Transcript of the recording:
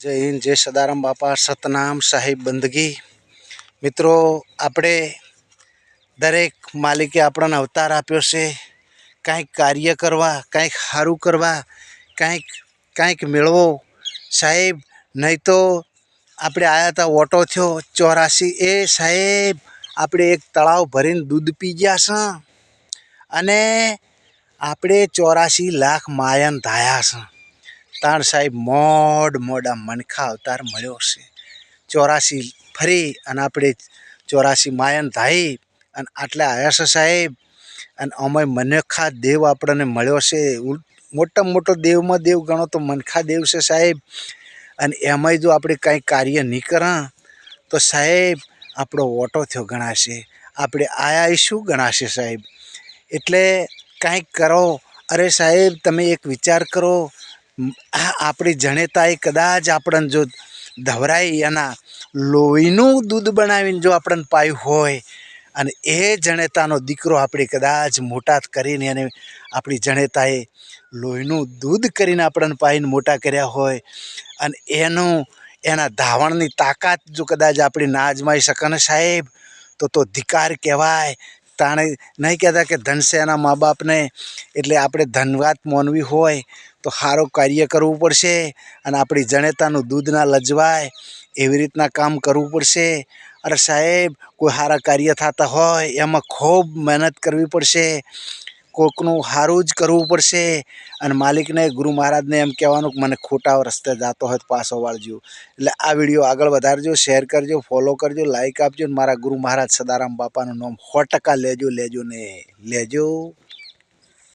जय हिंद, जय सदाराम बापा, सतनाम साहिब बंदगी। मित्रों, આપણે દરેક માલિકે આપણને અવતાર આપ્યો છે કંઈક કાર્ય કરવા, કંઈક સારું કરવા, કંઈક મેળવો સાહેબ. નહીં તો આપણે આવ્યા હતા ઓટો થયો 84 એ સાહેબ, આપણે એક તળાવ ભરીને દૂધ પી ગયા છે અને આપણે 84 લાખ માયન ધાયા છે. તાણ સાહેબ મોડા મનખા અવતાર મળ્યો છે. 84 ફરી અને આપણે 84 માયન ધાઈ અને આટલા આવ્યા છે સાહેબ. અને અમે મનખા દેવ આપણને મળ્યો છે. મોટામાં મોટો દેવમાં દેવ ગણો તો મનખા દેવ છે સાહેબ. અને એમાંય જો આપણે કંઈ કાર્ય નહીં કરા તો સાહેબ આપણો ઓટો થયો ગણાશે, આપણે આયા શું ગણાશે સાહેબ. એટલે કંઈક કરો. અરે સાહેબ, તમે એક વિચાર કરો, આપણી જણેતાએ કદાચ આપણને જો ધવરાઈ એના લોહીનું દૂધ બનાવીને જો આપણને પાયું હોય અને એ જણેતાનો દીકરો આપણે કદાચ મોટા કરીને એને આપણી જણેતાએ લોહીનું દૂધ કરીને આપણને પાઈને મોટા કર્યા હોય અને એના ધાવણની તાકાત જો કદાચ આપણી ના અજમાઈ શકે ને સાહેબ, તો ધિકાર કહેવાય. તાણે નહીં કહેતા કે ધન છે એના મા બાપને, એટલે આપણે ધનવાત માનવી હોય તો સારું કાર્ય કરવું પડશે અને આપણી જણેતાનું દૂધ ના લજવાય એવી રીતના કામ કરવું પડશે. અરે સાહેબ, કોઈ સારા કાર્ય થતા હોય એમાં ખૂબ મહેનત કરવી પડશે, કોકનું સારું જ કરવું પડશે. અને માલિકને, ગુરુ મહારાજને એમ કહેવાનું કે મને ખોટા રસ્તે જતો હોય તો પાછો વાળજો. એટલે આ વિડીયો આગળ વધારજો, શેર કરજો, ફોલો કરજો, લાઈક આપજો. અને મારા ગુરુ મહારાજ સદારામ બાપાનું નામ 100% લેજો ને લેજો.